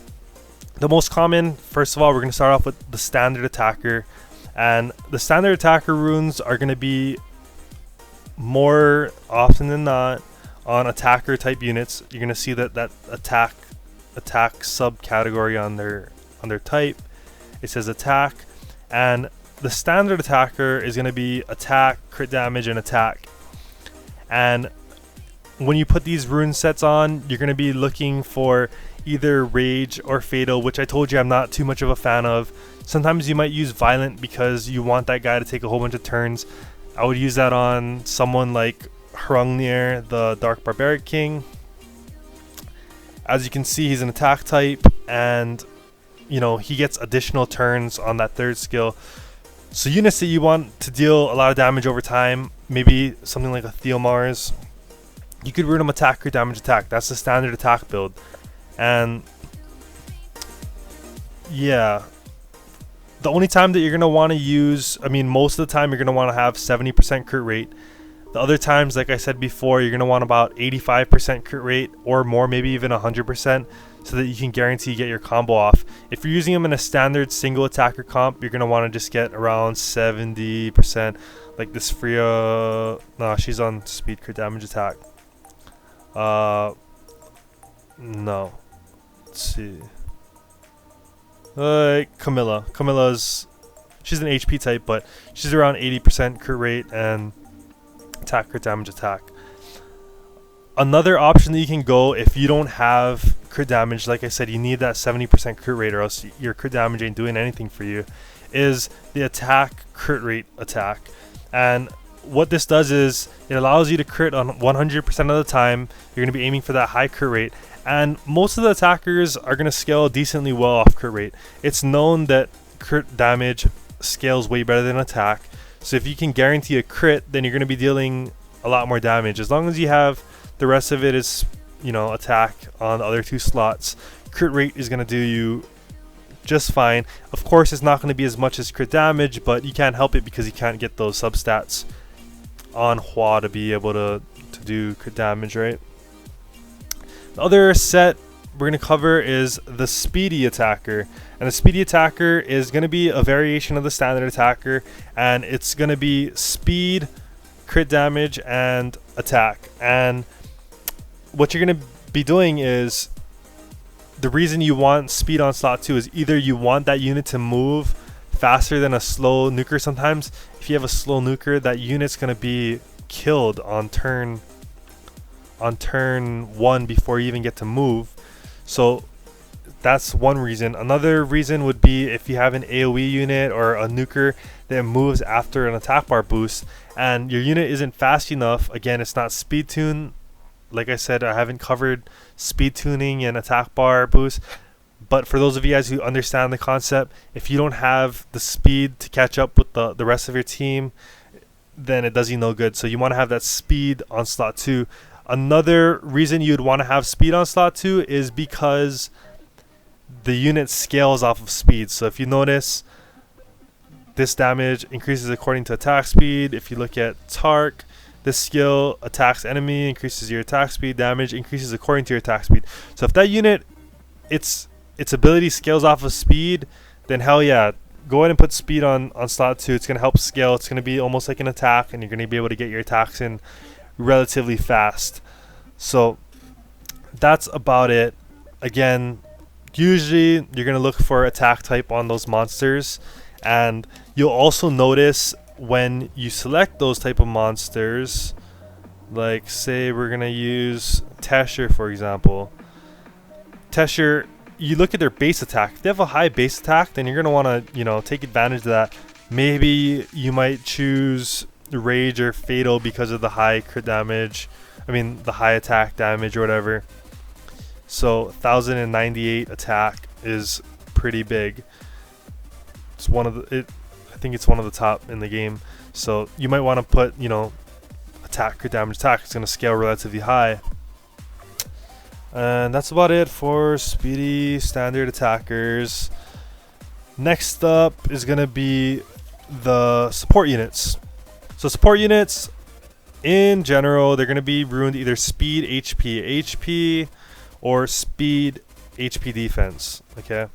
Speaker 1: the most common, first of all, we're going to start off with the standard attacker, and the standard attacker runes are going to be more often than not on attacker type units. You're going to see that attack subcategory on their type. It says attack, and the standard attacker is going to be attack, crit damage, and attack. And when you put these rune sets on, you're going to be looking for either rage or fatal, which I told you I'm not too much of a fan of. Sometimes you might use violent because you want that guy to take a whole bunch of turns. I would use that on someone like Hrungnir, the Dark Barbaric King. As you can see, he's an attack type, and he gets additional turns on that third skill. So units that you want to deal a lot of damage over time, maybe something like a Theomars, you could rune them attack, crit damage, attack. That's the standard attack build. And yeah, the only time that you're going to want to use, most of the time you're going to want to have 70% crit rate. The other times, like I said before, you're going to want about 85% crit rate or more, maybe even 100%, so that you can guarantee you get your combo off. If you're using them in a standard single attacker comp, you're going to want to just get around 70%. Like this Freya, no, she's on speed, crit damage, attack. No. Let's see. Camilla's, she's an HP type, but she's around 80% crit rate and attack, crit damage, attack. Another option that you can go if you don't have crit damage, like I said, you need that 70% crit rate or else your crit damage ain't doing anything for you, is the attack crit rate attack. And what this does is it allows you to crit on 100% of the time. You're going to be aiming for that high crit rate, and most of the attackers are going to scale decently well off crit rate. It's known that crit damage scales way better than attack, So if you can guarantee a crit, then you're going to be dealing a lot more damage. As long as you have the rest of it is, you know, attack on the other 2 slots, crit rate is going to do you just fine. Of course, it's not going to be as much as crit damage, but you can't help it because you can't get those substats on Hua to be able to do crit damage, right? The other set we're going to cover is the Speedy Attacker. And the Speedy Attacker is going to be a variation of the Standard Attacker, and it's going to be speed, crit damage, and attack. And what you're going to be doing is, the reason you want speed on slot 2 is either you want that unit to move faster than a slow nuker. Sometimes if you have a slow nuker, that unit's going to be killed on turn 1 before you even get to move. So that's one reason. Another reason would be if you have an AoE unit or a nuker that moves after an attack bar boost and your unit isn't fast enough. Again, it's not speed tune. Like I said, I haven't covered speed tuning and attack bar boost, but for those of you guys who understand the concept, if you don't have the speed to catch up with the rest of your team, then it does you no good. So you want to have that speed on slot 2. Another reason you'd want to have speed on slot 2 is because the unit scales off of speed. So if you notice, this damage increases according to attack speed. If you look at Tark, this skill attacks enemy, increases your attack speed, damage increases according to your attack speed. So if that unit, its ability scales off of speed, then hell yeah, go ahead and put speed on slot 2. It's going to help scale. It's going to be almost like an attack, and you're going to be able to get your attacks in relatively fast. So that's about it. Again, usually you're going to look for attack type on those monsters, and you'll also notice when you select those type of monsters, like say we're going to use Tesher for example. Tesher, you look at their base attack. If they have a high base attack, then you're going to want to, you know, take advantage of that. Maybe you might choose Rage or Fatal because of the high crit damage. I mean, the high attack damage or whatever. So 1098 attack is pretty big. It's one of the, I think it's one of the top in the game. So you might want to put, you know, attack, crit damage, attack. It's going to scale relatively high. And that's about it for Speedy Standard Attackers. Next up is going to be the support units. So support units, in general, they're going to be ruined either speed, HP, or speed, HP defense. Okay.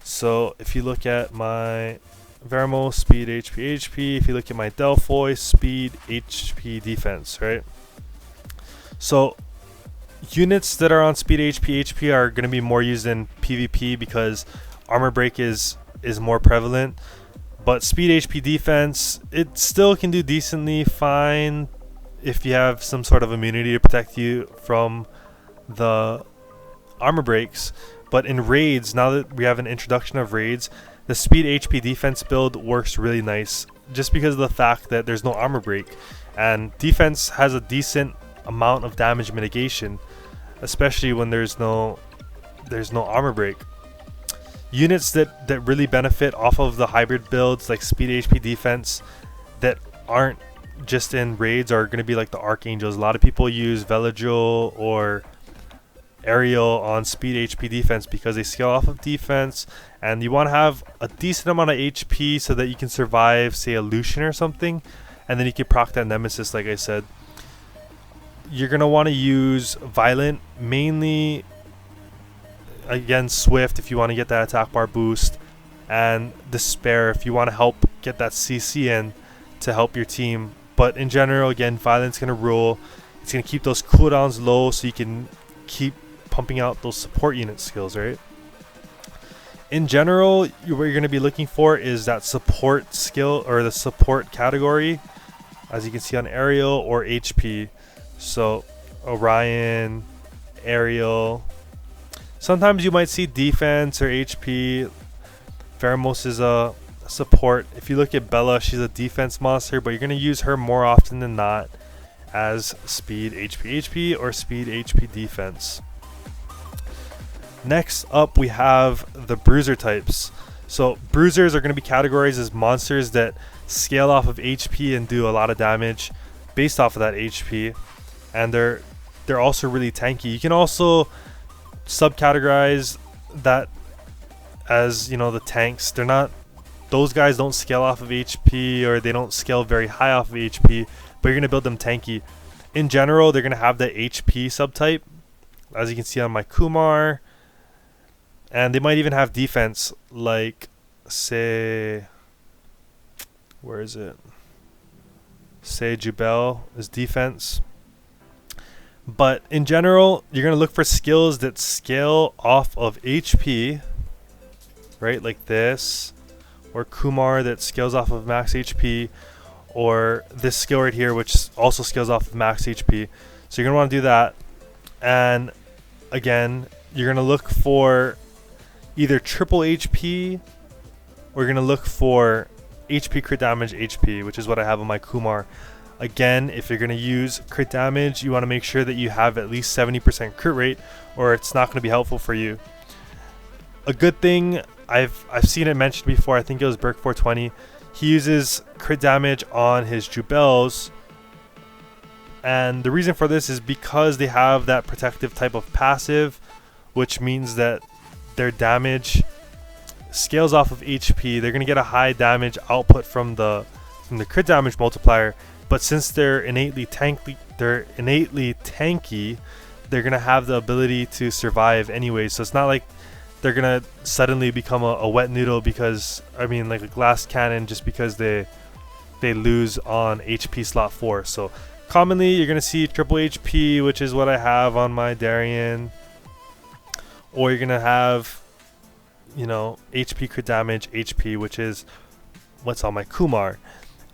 Speaker 1: So if you look at my Vermo, speed, HP. If you look at my Delphoy, speed, HP defense, right? So units that are on speed, HP are going to be more used in PvP because armor break is more prevalent. But speed, HP defense, it still can do decently fine if you have some sort of immunity to protect you from the armor breaks. But in raids, now that we have an introduction of raids, the speed HP defense build works really nice just because of the fact that there's no armor break, and defense has a decent amount of damage mitigation, especially when there's no armor break. Units that really benefit off of the hybrid builds like speed HP defense that aren't just in raids are going to be like the Archangels. A lot of people use Veligil or Ariel on speed HP defense because they scale off of defense, and you want to have a decent amount of HP so that you can survive, say, a Lucian or something, and then you can proc that Nemesis. Like I said, you're going to want to use Violent mainly against Swift if you want to get that attack bar boost, and Despair if you want to help get that CC in to help your team. But in general, again, Violent's going to rule. It's going to keep those cooldowns low so you can keep pumping out those support unit skills, right? In general, what you're going to be looking for is that support skill or the support category, as you can see on Ariel, or HP. So Orion, Ariel. Sometimes you might see defense or HP. Veramos is a support. If you look at Bella, she's a defense monster, but you're going to use her more often than not as speed HP or speed HP defense. Next up, we have the Bruiser types. So bruisers are going to be categorized as monsters that scale off of HP and do a lot of damage based off of that HP, and they're also really tanky. You can also subcategorize that as, you know, the tanks. They're not, those guys don't scale off of HP, or they don't scale very high off of HP, but you're going to build them tanky. In general, they're going to have the HP subtype, as you can see on my Kumar, and they might even have defense, like, say, where is it? Say Jubel is defense. But in general, you're going to look for skills that scale off of HP, right? Like this, or Kumar that scales off of max HP, or this skill right here, which also scales off of max HP. So you're going to want to do that. And again, you're going to look for either triple HP, or you're going to look for HP crit damage HP, which is what I have on my Kumar. Again, if you're going to use crit damage, you want to make sure that you have at least 70% crit rate, or it's not going to be helpful for you. A good thing, I've seen it mentioned before, I think it was Burke420, he uses crit damage on his Jubels, and the reason for this is because they have that protective type of passive, which means that their damage scales off of HP. They're going to get a high damage output from the crit damage multiplier, but since they're innately tanky, they're going to have the ability to survive anyway. So it's not like they're going to suddenly become a wet noodle, because, I mean, like a glass cannon, just because they lose on HP slot 4. So commonly you're going to see triple HP, which is what I have on my Darien, or you're going to have, you know, HP crit damage HP, which is what's on my Kumar.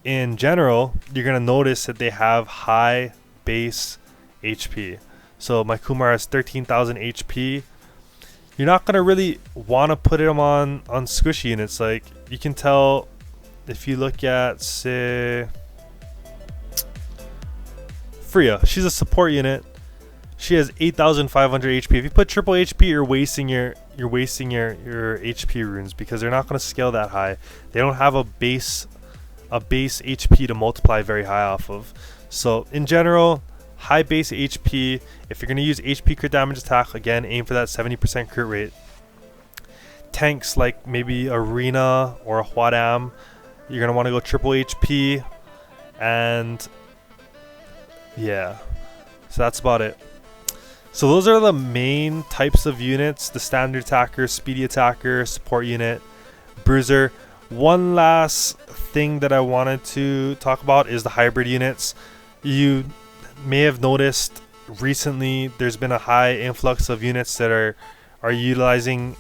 Speaker 1: In general, you're going to notice that they have high base HP. So my Kumar has 13,000 HP. You're not going to really want to put them on squishy units. Like, you can tell if you look at, say, Freya. She's a support unit. She has 8,500 HP. If you put triple HP, you're wasting your HP runes, because they're not going to scale that high. They don't have a base HP to multiply very high off of. So in general, high base HP. If you're going to use HP crit damage attack, again, aim for that 70% crit rate. Tanks like maybe Arena or a Huadam, you're going to want to go triple HP, and yeah, so that's about it. So those are the main types of units: the standard attacker, speedy attacker, support unit, bruiser. One last thing that I wanted to talk about is the hybrid units. You may have noticed recently there's been a high influx of units that are utilizing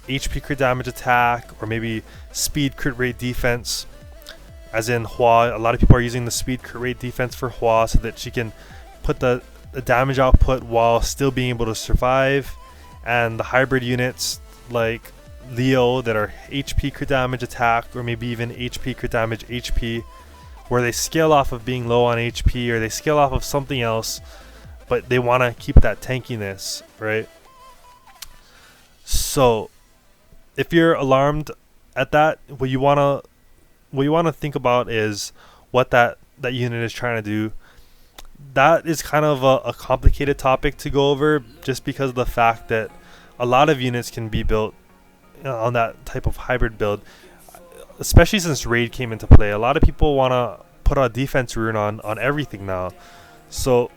Speaker 1: HP crit damage attack, or maybe speed crit rate defense, as in Hua. A lot of people are using the speed crit rate defense for Hua so that she can put the damage output while still being able to survive. And the hybrid units like Leo that are HP crit damage attack, or maybe even HP crit damage HP, where they scale off of being low on HP, or they scale off of something else, but they want to keep that tankiness, right? So if you're alarmed at that, what you want to think about is what that unit is trying to do. That is kind of a complicated topic to go over, just because of the fact that a lot of units can be built on that type of hybrid build, especially since raid came into play. A lot of people want to put a defense rune on everything now. So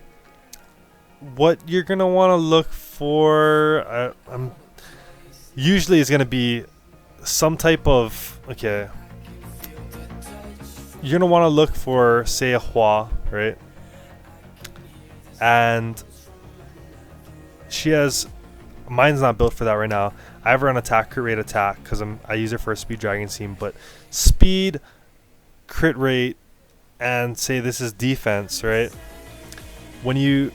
Speaker 1: what you're going to want to look for usually is going to be some type of, okay, you're going to want to look for, say, a Hua, right? And she has, mine's not built for that right now. I have her on attack crit rate attack because I use her for a speed dragon scene, but speed, crit rate, and say this is defense, right? When you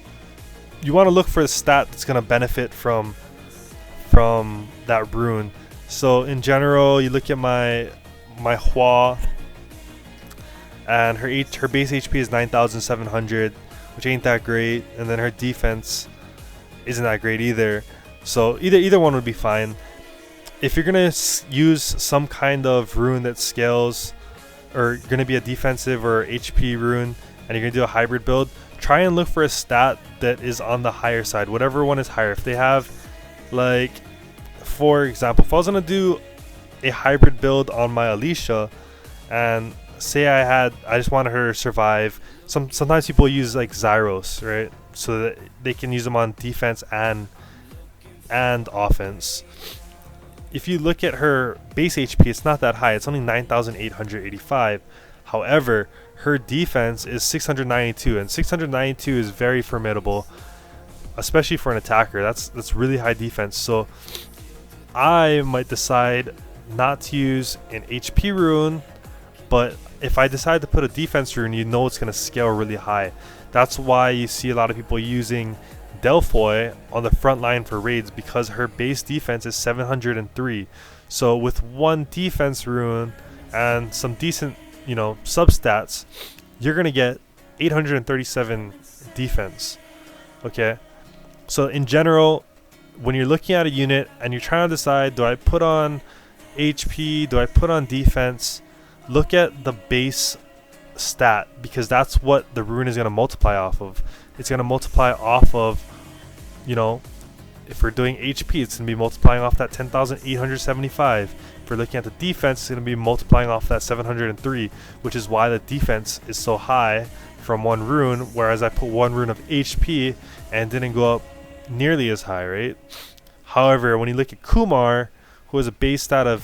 Speaker 1: want to look for a stat that's going to benefit from that rune. So in general, you look at my Hua, and her base HP is 9,700, which ain't that great, and then her defense isn't that great either. So either one would be fine. if you're gonna use some kind of rune that scales, or gonna be a defensive or HP rune, and you're gonna do a hybrid build, try and look for a stat that is on the higher side, whatever one is higher. If they have, like, for example, if I was gonna do a hybrid build on my Alicia, and say I just wanted her to survive. Sometimes people use like Zyros, right? So that they can use them on defense and offense. If you look at her base HP, it's not that high. It's only 9,885. However, her defense is 692, and 692 is very formidable, especially for an attacker. That's really high defense. So I might decide not to use an HP rune, but if I decide to put a defense rune, you know it's going to scale really high. That's why you see a lot of people using Delphoy on the front line for raids, because her base defense is 703. So with one defense rune and some decent, substats, you're going to get 837 defense. Okay? So in general, when you're looking at a unit and you're trying to decide, do I put on HP, do I put on defense, look at the base stat, because that's what the rune is going to multiply off of. It's going to multiply off of, if we're doing HP, it's going to be multiplying off that 10,875. If we're looking at the defense, it's going to be multiplying off that 703, which is why the defense is so high from one rune, whereas I put one rune of HP and didn't go up nearly as high, right? However, when you look at Kumar, who has a base stat of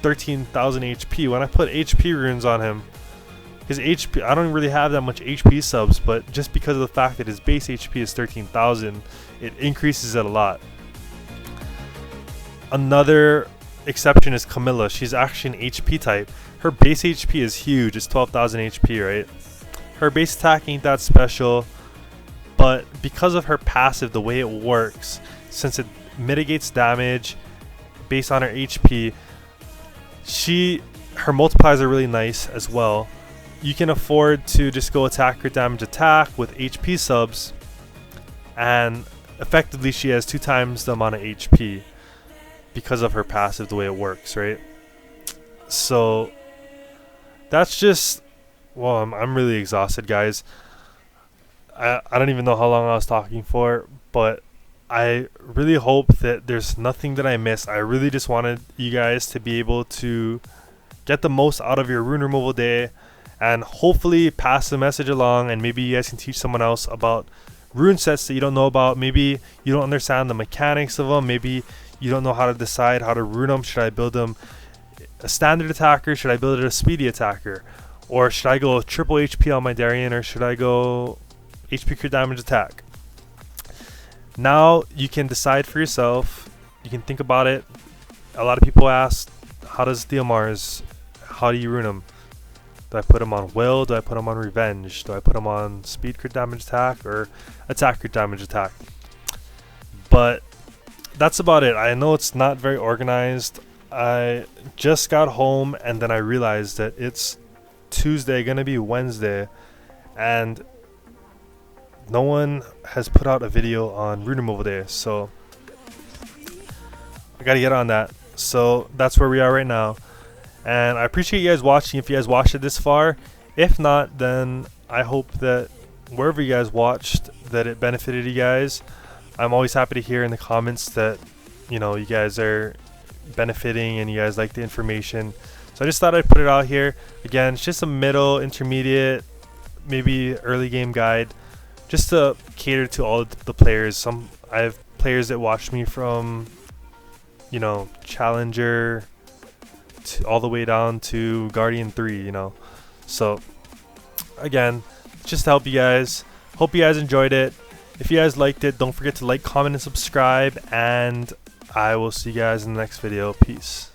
Speaker 1: 13,000 HP, when I put HP runes on him, his HP, I don't really have that much HP subs, but just because of the fact that his base HP is 13,000, it increases it a lot. Another exception is Camilla. She's actually an HP type. Her base HP is huge. It's 12,000 HP, right? Her base attack ain't that special, but because of her passive, the way it works, since it mitigates damage based on her HP, her multipliers are really nice as well. You can afford to just go attacker damage attack with HP subs, and effectively she has 2 times the amount of HP because of her passive, the way it works, right? So that's just, well, I'm really exhausted, guys. I don't even know how long I was talking for, but I really hope that there's nothing that I missed. I really just wanted you guys to be able to get the most out of your rune removal day, and hopefully pass the message along, and maybe you guys can teach someone else about rune sets that you don't know about. Maybe you don't understand the mechanics of them. Maybe you don't know how to decide how to rune them. Should I build them a standard attacker? Should I build it a speedy attacker? Or should I go triple HP on my Darien? Or should I go HP crit damage attack? Now you can decide for yourself. You can think about it. A lot of people ask, how does Theomars, how do you rune them? Do I put them on will? Do I put them on revenge? Do I put them on speed crit damage attack or attack crit damage attack? But that's about it. I know it's not very organized. I just got home and then I realized that it's Tuesday, gonna be Wednesday, and no one has put out a video on rune removal day, so I gotta get on that. So that's where we are right now, and I appreciate you guys watching. If you guys watched it this far, if not, then I hope that wherever you guys watched, that it benefited you guys. I'm always happy to hear in the comments that you guys are benefiting and you guys like the information. So I just thought I'd put it out here. Again, it's just a middle, intermediate, maybe early game guide, just to cater to all the players. I have players that watch me from Challenger all the way down to Guardian 3, So again, just to help you guys. Hope you guys enjoyed it. If you guys liked it, don't forget to like, comment, and subscribe, and I will see you guys in the next video. Peace.